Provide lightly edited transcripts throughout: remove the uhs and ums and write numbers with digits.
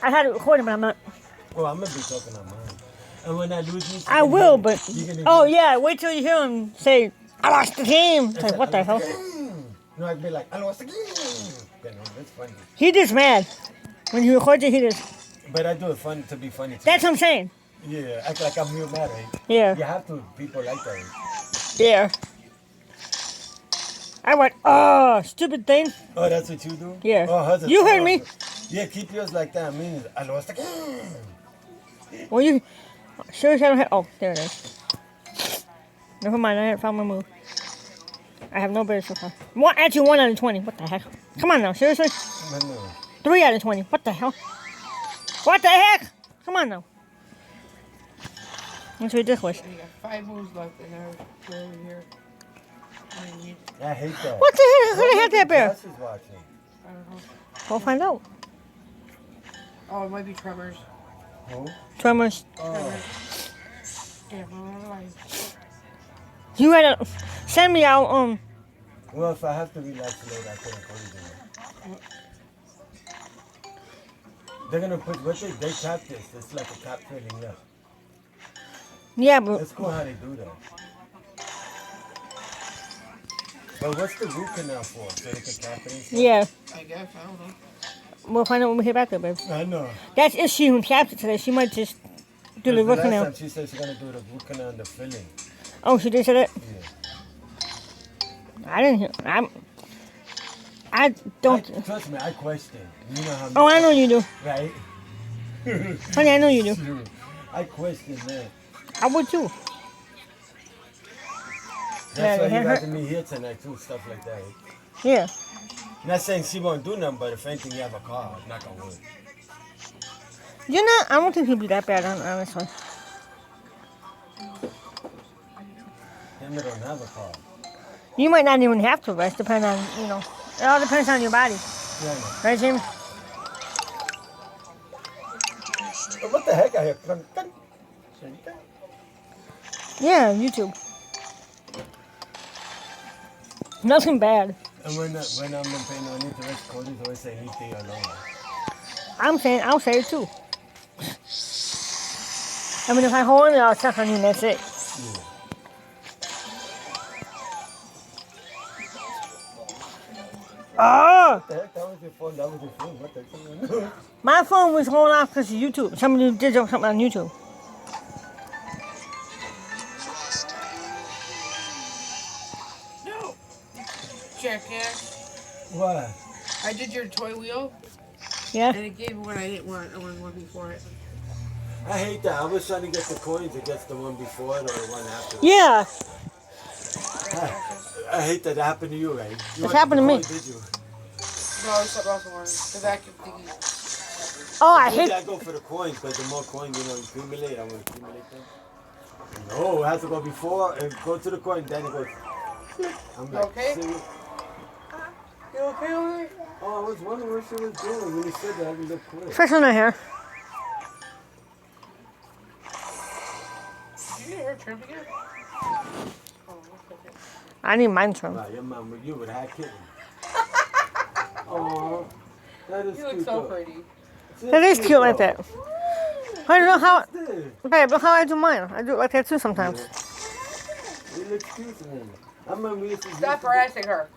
I had it recorded, but I'm not. Oh, I'm gonna be talking on mine. And when I lose you, I will, but oh yeah, wait till you hear him say, "I lost the game." It's like, what the hell? No, I'd be like, I lost the game. You know, that's funny. He just mad when he records it. He just. But I do it fun to be funny. Too. That's what I'm saying. Yeah, act like I'm real mad, right? Yeah. You have to. People like that. Yeah. I went, oh, stupid thing. Oh, that's what you do? Yeah. Oh, you heard me. Yeah, keep yours like that. I mean, I lost the game. Well, you. Sure, I don't have. Oh, there it is. Never mind, I haven't found my move. I have no better so far. Actually, 1 out of 20. What the heck? Come on now, seriously? No. 3 out of 20. What the hell? What the heck? Come on now. That's ridiculous. You got 5 moves left and they're over here. I hate that. What the heck? How did I have that bear? Watching? I don't know. We'll find out. Oh, it might be Tremors. Who? Tremors. Oh. Yeah, You gotta send me out. Well, if I have to relax later, I couldn't call you. They're gonna put what they tap this. It's like a cap filling, yeah. Yeah, but It's cool how they do that. But what's the root canal for? So they can cap it? yeah, I guess, I don't know. we'll find out when we get back there, babe. I know. That's if she who capped it today. She might just do the root last canal. time she said she's gonna do the root canal and the filling. Oh, she did say that. Yeah. I didn't hear. I don't. Trust me, I question. You know how. Oh, I know you do, Right? honey. I know you do. I question that. I would too. That's why Yeah, you her- got me here tonight too, stuff like that. Yeah. Not saying she won't do nothing, but if anything, you have a car. Knock on wood. You're not. I don't think he'll be that bad on this one. Him don't have a car. You might not even have to rest, depending on It all depends on your body, Yeah, I know. right, Jamie? Oh, what the heck? I hear. Yeah, YouTube. Nothing bad. And when I'm paying on it, the rest coders always say leave the alone. I'll say it too. I mean, if I hold it, I'll suck on you, and that's it. Yeah. Oh! What the heck? That was your phone. That was your phone. What the heck? My phone was going off because of YouTube. Somebody did something on YouTube. No! Jackass. What? I did your toy wheel, Yeah? and it gave me one I didn't want. I wanted one before it. I hate that. I was trying to get the coins against the one before it or the one after. Yeah. I hate that happened to you, right? You It's happened to me. Did you? No, it's something else I wanted. The vacuum thingy. Oh, I Usually hate. I go for the coins because the more coins you accumulate, I want to accumulate them. No, it has to go before and go to the coin, then it goes. I'm like, Okay? serious? You okay over there? Oh, I was wondering what she was doing when you said that. I was like, cool. Fresh on her hair. Did you get her trimmed again? Oh, okay. I need mine trimmed. Wow, your mom, you would have kitten. Oh, that is You look cute. so though. pretty. That is cute like that. I don't know how. This. Babe, look how I do mine. I do it like that too sometimes. It looks cute to me. I remember we used to Stop harassing her.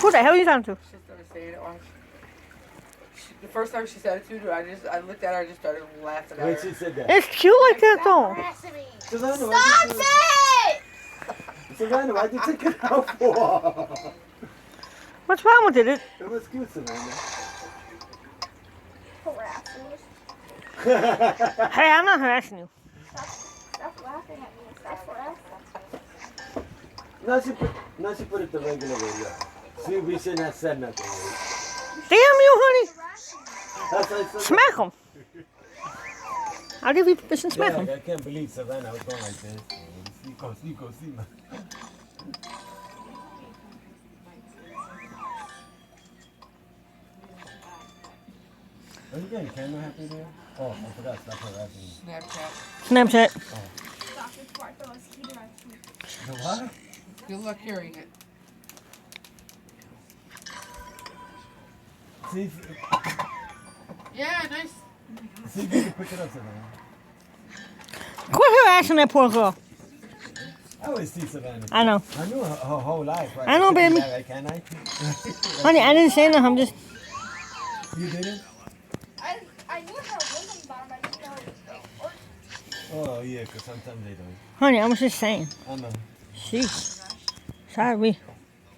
Who the hell are you talking to? She started saying it. The first time she said it to me, I looked at her and just started laughing at When her. she said that. It's cute like that though. Savannah, Stop it! Savannah, why'd you take it out for? What's wrong with it? It was cute, Savannah. Hey, I'm not harassing you. Stop laughing at me. Stop harassing. Now she put it the regular way, yeah. See, we shouldn't have said nothing. Right? Damn you, honey. That's why I said Smack him. I'll give you permission to smack yeah, him. I can't believe Savannah was going like this. See, man. Are you getting camera happy there? Oh, I forgot. Stop harassing me. Snapchat. Snapchat. The what? Good luck hearing it. See, Yeah, nice. See if you can pick it up, Savannah. Quit harassing that poor girl. I always see Savannah. I know. I knew her whole life, right? I know, couldn't baby. be that way, can I? Honey, I didn't say nothing. I'm just. You didn't? I knew how women bottom. I didn't know it was like, Oh, yeah, because sometimes they don't. Honey, I was just saying. I know. Sheesh. Sorry.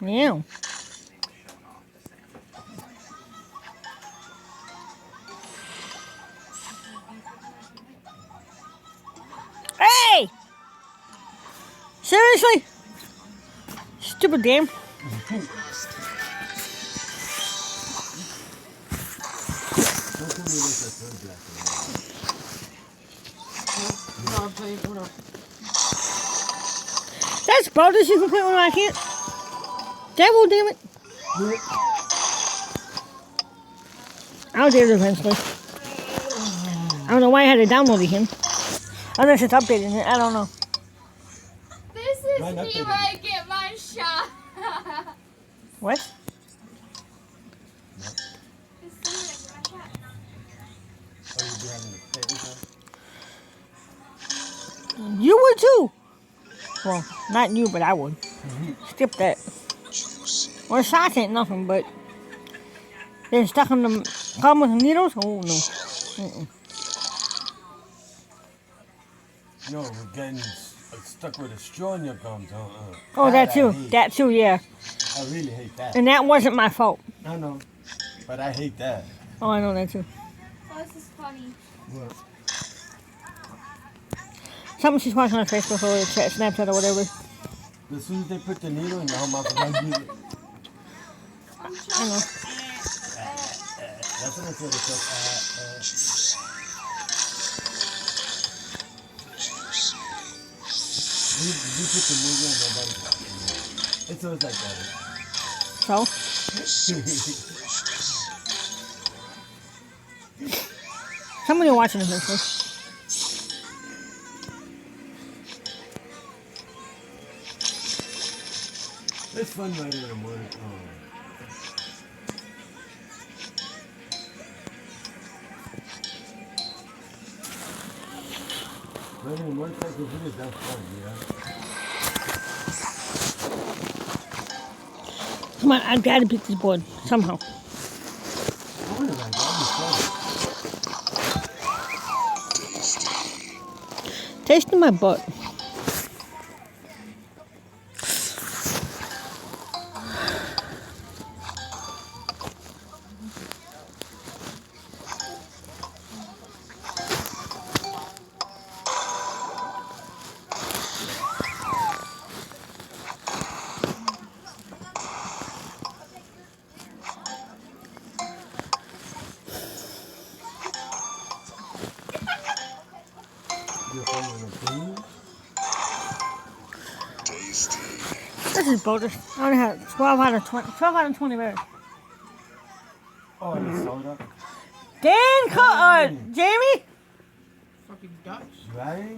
Yeah. Hey! Seriously? Stupid game. Don't tell me this is so black and white. No, I'm playing Uno. That's bonus you can play when I can't. Devil, damn it. I'll do it eventually. I don't know why I had to download it again. Unless it's updating it. I don't know. this Why is not me baby? when I get my shot. What? This is me when I get my shot. Oh, you be having a pet with her? You would too. Well, not you, but I would. Skip that. Well, shots ain't nothing, but then stuck in the gum with the needles? Oh, no. Mm-mm. No, we're getting stuck with a straw in your gums. Oh, that I too. hate. That too, yeah. I really hate that. And that wasn't my fault. I know, but I hate that. Oh, I know that too. Oh, this is funny. What? Something she's watching on Facebook or Snapchat or whatever. As soon as they put the needle in your mouth, I'm gonna get it. I know. That's what I said. You put the movie on nobody's watching it. It's always like that. So? Somebody watching this eventually. It's fun right in the morning. Oh. Riding a motorcycle video, that's fun, yeah. Come on, I've got to beat this board somehow. I wanna ride, that'd be fun. Tasting my butt. You're following a theme? This is bogus. I only had 12 out of 20. 12 out of 20 bears. Oh, and the soda? Jamie? Fucking Dutch. Right?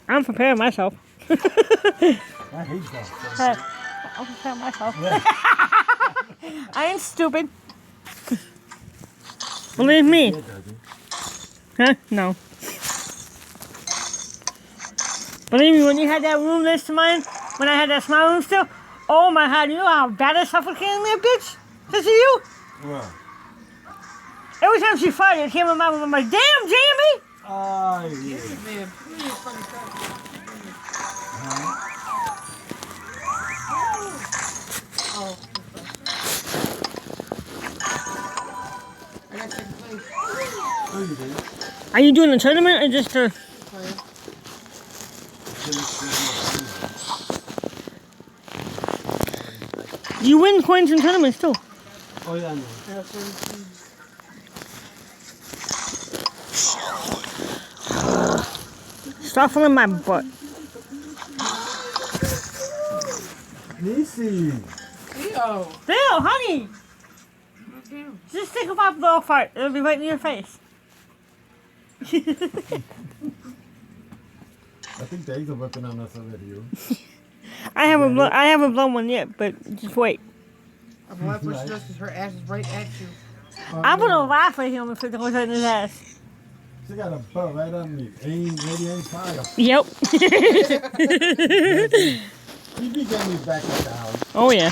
I'm preparing myself. I hate that. I'm preparing myself. Yeah. I ain't stupid. Believe me. Yeah, Daddy. Huh? No. Believe me, when you had that room next to mine, when I had that small room still, oh my god, you know how bad I suffocated in there, bitch? This is you? What? Every time she farted, it came in my mouth. I'm like, damn, Jamie! Oh, Yeah, yeah. man. Please fucking stop. Oh. I got second place. Oh, you did? Are you doing a tournament or just a... Playing. You win coins in tournaments too. Oh, yeah, I know. I got 17. Stop filling my butt. Nisi. Theo. Theo, honey! Damn. Just think about the little fart. It'll be right in your face. I think the eggs are working on us already, yo. I haven't blown one yet, but just wait. I'm laughing when she does because her ass is right at you. I would have laughed at him if it was in his ass. She got a butt right on me. Ready, aim, fire. Yep. He began me back at the house. Oh, yeah.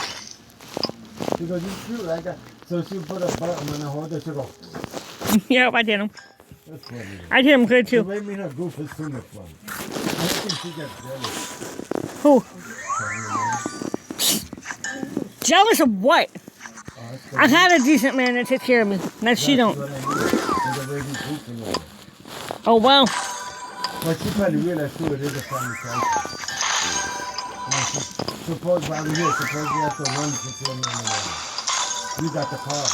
She goes, you shoot like that. So she put a button on the holder. She go, Yep, I did him. that's funny. I did him good, The too. way me and her goof is too much fun. I think she gets jealous. Who? Jealous of what? I had a decent man that takes care of me. Now she don't. What I mean. And the way he goofing on her. Oh, well. But she probably realized too it is a family crisis. Suppose while we're here, suppose we have to run to see him. You got the car.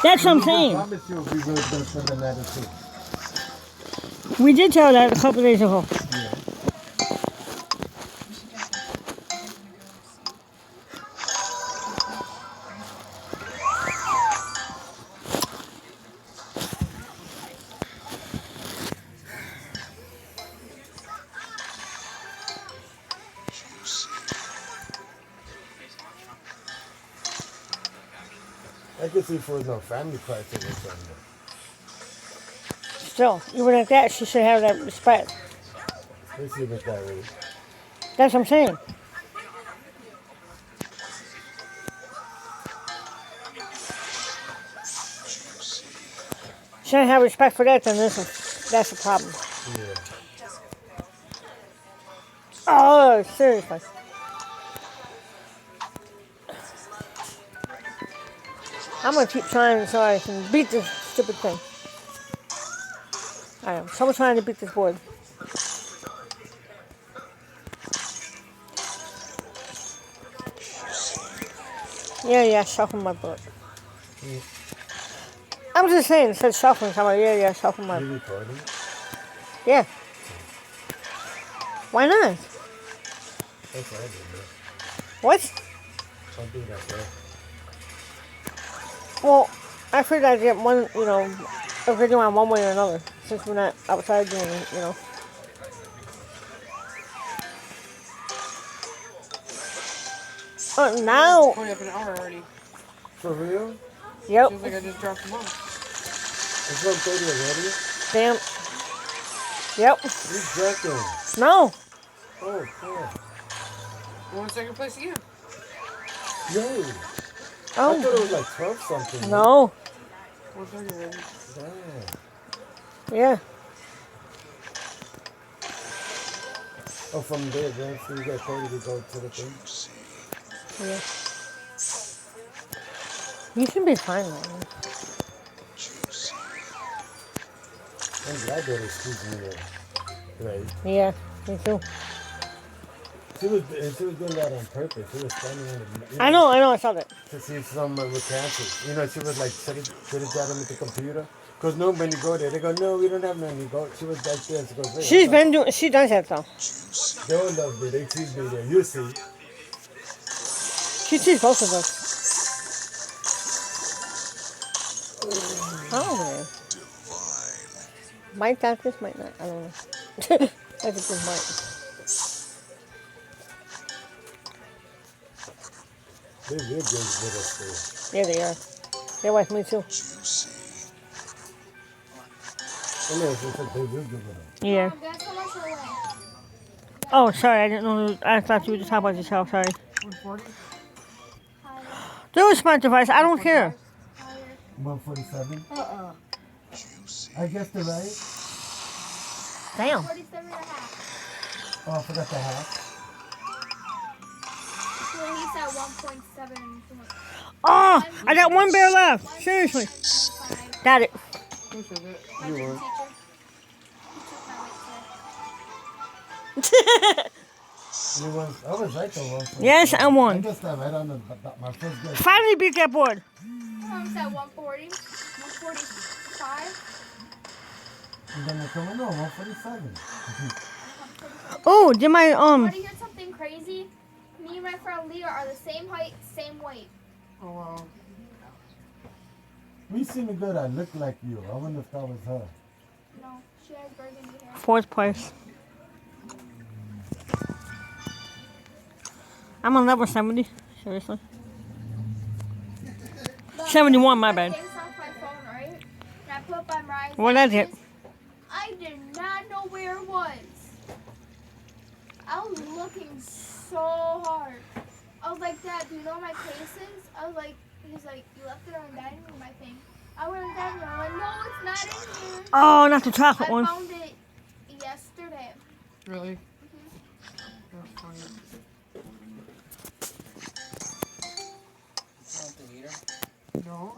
That's what I'm I saying. promise you we were going to spend the night or two. We did tell that a couple days ago. Yeah. I could see if it was no family crisis or something. Still, even at that, she should have that respect. Let's see if it's that way. That's what I'm saying. She doesn't have respect for that, then that's a problem. Yeah. Oh, seriously. I'm gonna keep trying so I can beat this stupid thing. I am. Someone's trying to beat this board. Yeah, shuffle my book. I'm just saying, it said shuffling. So I'm like, yeah, shuffle my You book. recording? Yeah. Why not? That's what I did, man. What? I'll do that, bro. Well, I figured I'd get one, if we're doing one way or another, since we're not outside doing it, Oh, now. 20 up an hour already. For real? Yep. Feels like I just dropped them off. It's 1:30 already? Damn. Yep. You joking? No. Oh, cool. You want second place again? Yo. I Oh. thought it was like 12 something. No. 1:30 already. Damn. Yeah. Oh, from there, then. So you got Cody to go to the thing? Yeah. You should be fine, man. I'm glad they excused me there. Right. Yeah, me too. She was doing that on purpose. She was standing on the... I know, I saw that. To see if someone would cancel. She was like, should have got him with the computer? Because no, when you go there, they go, no, we don't have none. You go, she was like there. She goes, wait, She does that though. they all love me. They tease me there. You see. She sees both of us. Oh, man. Might got this, might not. I don't know. I think this might. They're real good with us Yeah, they are. They're like me too. there. I know, it's like they're real good with us. Yeah. Guess how much I win? Oh, sorry, I didn't know. I thought you were just talking about yourself. Sorry. 140? Higher. Do a smart device. I don't care. Higher. 147? I guess they're right. Damn. 47 and a half. Oh, I forgot the half. So he said 1.7. Oh, I got one bear left. Seriously. Got it. Who said that? My You gym won. teacher. He took my weight today. I was right though. 147. Yes, I I won. guess that right on my first guess. Finally beat that board. Mom said 140. 145. And then they're coming, no, 147. Oh, did my Want to hear something crazy? Me and my friend Leah are the same height, same weight. Oh, wow. We seen a girl that looked like you. I wonder if that was her. No, she has burgundy hair. fourth place. I'm on level 70. Seriously. 71, my bad. Case off my phone, right? And I put by Mariah's. What is it? I did not know where it was. I was looking so hard. I was like, Dad, do you know where my case is? I was like, he's like, you left it on the dining room, I think. I went on the dining room. I'm like, no, it's not in here. Oh, not the chocolate I one. found it yesterday. Really? That's funny. Not the heater. No.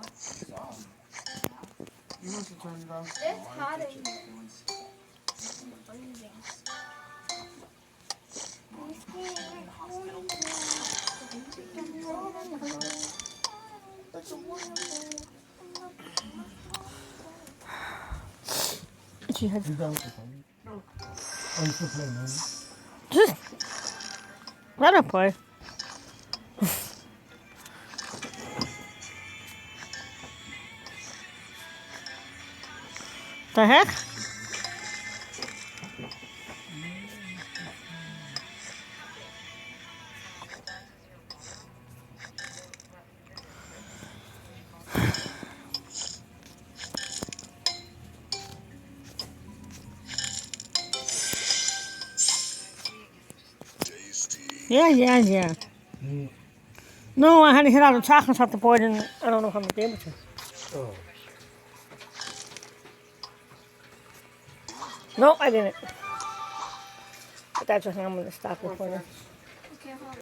You must have turned it off. It's hot in here. Freezing. She had You done with the phone? No. Oh, you still playing, man? just let her play. The heck? Yeah. Mm. No, I had to hit out the chocolates off the board and I don't know if I'm gonna be able to. Oh. No, I didn't. But that's just how I'm gonna stop One recording. second. Okay, hold on.